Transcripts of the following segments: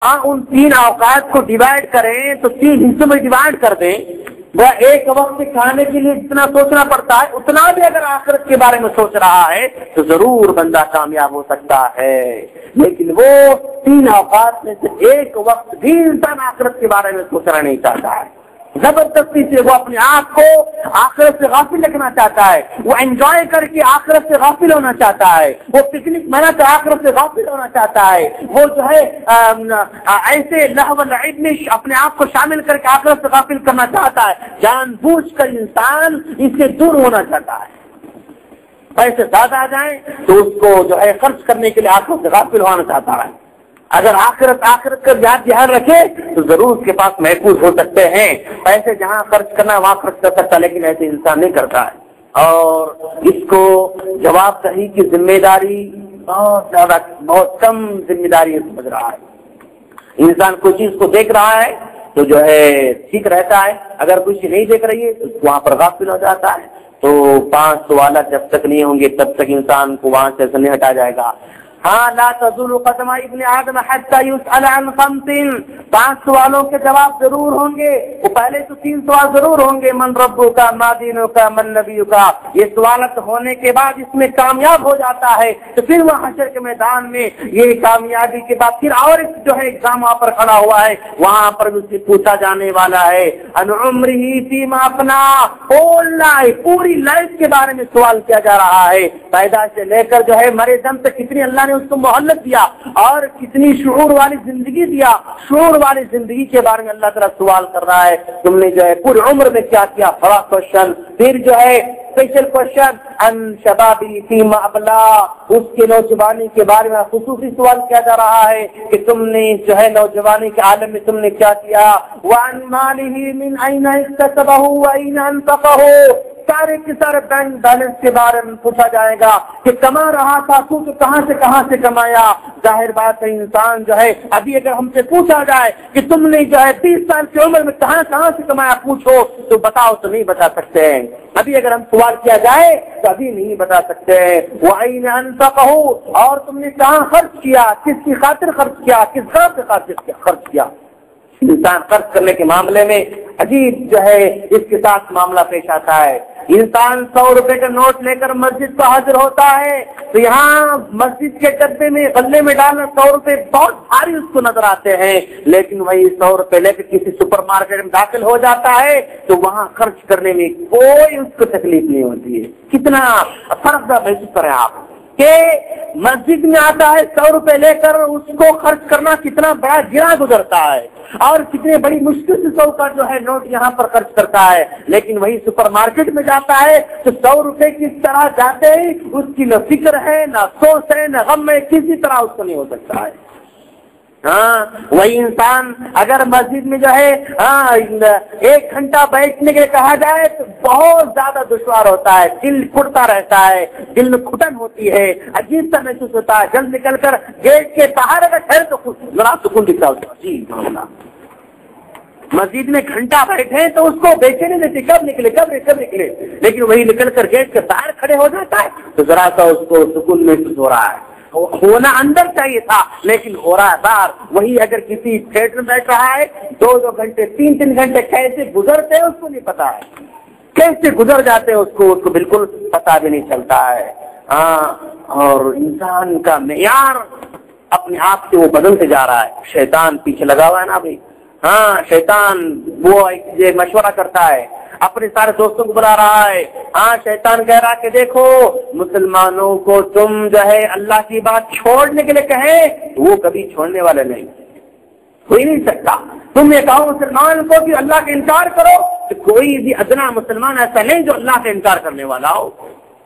ان 3 اوقات کو ڈیوائڈ کریں تو 3 حصوں میں ڈیوائڈ کر دیں، وہ ایک وقت کھانے کے لیے جتنا سوچنا پڑتا ہے اتنا بھی اگر آخرت کے بارے میں سوچ رہا ہے تو ضرور بندہ کامیاب ہو سکتا ہے۔ لیکن وہ 3 اوقات میں سے ایک وقت بھی انسان آخرت کے بارے میں سوچنا نہیں چاہتا ہے، زبردستی سے وہ اپنے آپ کو آخرت سے غافل رکھنا چاہتا ہے، وہ انجوائے کر کے آخرت سے غافل ہونا چاہتا ہے، وہ پکنک منا کر آخرت سے غافل ہونا چاہتا ہے، وہ جو ہے ایسے لہو و لعب میں اپنے آپ کو شامل کر کے آخرت سے غافل کرنا چاہتا ہے۔ جان بوجھ کر انسان اس سے دور ہونا چاہتا ہے۔ پیسے زیادہ آ جائیں تو اس کو جو ہے خرچ کرنے کے لیے آخرت سے غافل ہونا چاہتا ہے۔ اگر آخرت کا یاد دھیان رکھے تو ضرور اس کے پاس محفوظ ہو سکتے ہیں۔ پیسے جہاں خرچ کرنا ہے وہاں خرچ کر سکتا ہے، لیکن ایسے انسان نہیں کرتا ہے، اور اس کو جواب دہی کی ذمہ داری بہت کم ذمہ داری سمجھ رہا ہے۔ انسان کوئی چیز کو دیکھ رہا ہے تو جو ہے ٹھیک رہتا ہے، اگر کوئی چیز نہیں دیکھ رہی ہے تو وہاں پر غافل ہو جاتا ہے۔ تو 5 سوالات جب تک نہیں ہوں گے تب تک انسان کو وہاں سے نہیں ہٹا جائے گا۔ ہاں، لا تزول قدم ابن آدم حتى يسأل عن 5۔ 5 سوالوں کے جواب ضرور ہوں گے۔ وہ پہلے تو 3 سوال ضرور ہوں گے، من ربک، ما دینک، من نبیک۔ یہ سوالات ہونے کے بعد اس میں کامیاب ہو جاتا ہے تو پھر وہ حشر کے میدان میں یہ کامیابی کے بعد پھر اور جو ہے ایگزام وہاں پر کھڑا ہوا ہے، وہاں پر اس سے پوچھا جانے والا ہے ان عمرہ فیما افنا، پوری لائف کے بارے میں سوال کیا جا رہا ہے، پیدا سے لے کر جو ہے مرے دم تک کتنی اللہ نے اس کو مہلت دیا اور کتنی شعور والی زندگی دیا۔ شعور والی زندگی کے بارے میں اللہ تعالیٰ سوال کر رہا ہے، تم نے جو ہے پوری عمر میں کیا کیا، بڑا کوشچن۔ پھر جو ہے اسپیشل کوشچن ان شبابی فیما ابلا، اس کے نوجوانی کے بارے میں خصوصی سوال کیا جا رہا ہے کہ تم نے جو ہے نوجوانی کے عالم میں تم نے کیا کیا۔ وعن مالہ من این اکتسبہ وین انفقہ، سارے کے سارے بینک بیلنس کے بارے میں پوچھا جائے گا کہ کما رہا تھا تو کہاں سے کمایا۔ ظاہر بات ہے انسان جو ہے ابھی اگر ہم سے پوچھا جائے کہ تم نے جو ہے 20 سال کی عمر میں کہاں سے کمایا پوچھو تو بتاؤ تو نہیں بتا سکتے ہیں۔ ابھی اگر ہم سوال کیا جائے تو ابھی نہیں بتا سکتے ہیں۔ وَأَيْنَ أَنفَقَهُ، اور تم نے کہاں خرچ کیا، کس کی خاطر خرچ کیا، کس غرض سے خاطر خرچ کیا۔ انسان خرچ کرنے کے معاملے میں عجیب جو ہے اس کے ساتھ معاملہ پیش آتا ہے۔ انسان 100 روپے کا نوٹ لے کر مسجد کا حاضر ہوتا ہے تو یہاں مسجد کے ڈبے میں غلے میں ڈالنا 100 روپے بہت بھاری اس کو نظر آتے ہیں، لیکن وہی 100 روپے لے کر کسی سپر مارکیٹ میں داخل ہو جاتا ہے تو وہاں خرچ کرنے میں کوئی اس کو تکلیف نہیں ہوتی ہے۔ کتنا فرق محسوس کریں آپ کہ مسجد میں آتا ہے 100 روپے لے کر، اس کو خرچ کرنا کتنا بڑا گرا گزرتا ہے اور کتنے بڑی مشکل سے 100 کا جو ہے نوٹ یہاں پر خرچ کرتا ہے، لیکن وہی سپر مارکیٹ میں جاتا ہے تو 100 روپے کس طرح جاتے ہی اس کی نہ فکر ہے، نہ سوچ ہے، نہ غم ہے، کسی طرح اس کو نہیں ہو سکتا ہے۔ ہاں، وہی انسان اگر مسجد میں جو ہے 1 گھنٹہ بیٹھنے کے کہا جائے تو بہت زیادہ دشوار ہوتا ہے، دل پھٹتا رہتا ہے، دل میں گھٹن ہوتی ہے، عجیب سا محسوس ہوتا ہے۔ جلد نکل کر گیٹ کے باہر اگر ٹھہر تو ذرا سکون دکھتا ہوتا ہے۔ جی مسجد میں گھنٹہ بیٹھے تو اس کو بیچے نہیں دیتے، کب نکلے، لیکن وہی نکل کر گیٹ کے باہر کھڑے ہو جاتا ہے تو ذرا سا اس کو سکون محسوس ہو رہا ہے۔ ہونا اندر چاہیے تھا لیکن ہو رہا ہے باہر۔ وہی اگر کسی تھیٹر میں بیٹھ رہا ہے 2 گھنٹے 3 گھنٹے کیسے گزرتے ہیں اس کو نہیں پتا ہے، کیسے گزر جاتے ہیں اس کو بالکل پتا بھی نہیں چلتا ہے۔ ہاں، اور انسان کا معیار اپنے آپ سے وہ بدلتے جا رہا ہے۔ شیطان پیچھے لگا ہوا ہے نا بھائی۔ ہاں، شیطان وہ یہ مشورہ کرتا ہے، اپنے سارے دوستوں کو بلا رہا ہے۔ ہاں، شیطان کہہ رہا کہ دیکھو مسلمانوں کو تم جو ہے اللہ کی بات چھوڑنے کے لیے کہیں وہ کبھی چھوڑنے والے نہیں، کوئی نہیں سکتا۔ تم یہ کہو مسلمان کو کہ اللہ کا انکار کرو تو کوئی بھی ادنا مسلمان ایسا نہیں جو اللہ کا انکار کرنے والا ہو،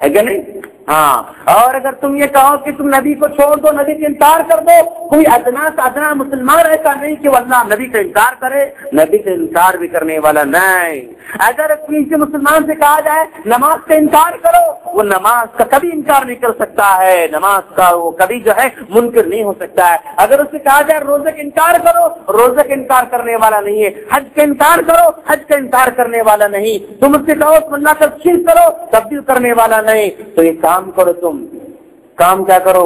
ہے کہ نہیں؟ ہاں، اور اگر تم یہ کہو کہ تم نبی کو چھوڑ دو، نبی کا انکار کر دو، کوئی ادنا سے ادنا مسلمان ایسا نہیں کہ وہ اللہ نبی کا انکار کرے، نبی کا انکار بھی کرنے والا نہیں۔ اگر کسی مسلمان سے کہا جائے نماز کا انکار کرو، وہ نماز کا کبھی انکار نہیں کر سکتا ہے، نماز کا وہ کبھی جو ہے منکر نہیں ہو سکتا ہے۔ اگر اس سے کہا جائے روزے کا انکار کرو، روزے کا انکار کرنے والا نہیں ہے۔ حج کا انکار کرو، حج کا انکار کرنے والا نہیں۔ تم اس سے کہو اللہ کا شرک کرو، تبدیل کرنے والا نہیں۔ تو یہ کام کرو، تم کام کیا کرو،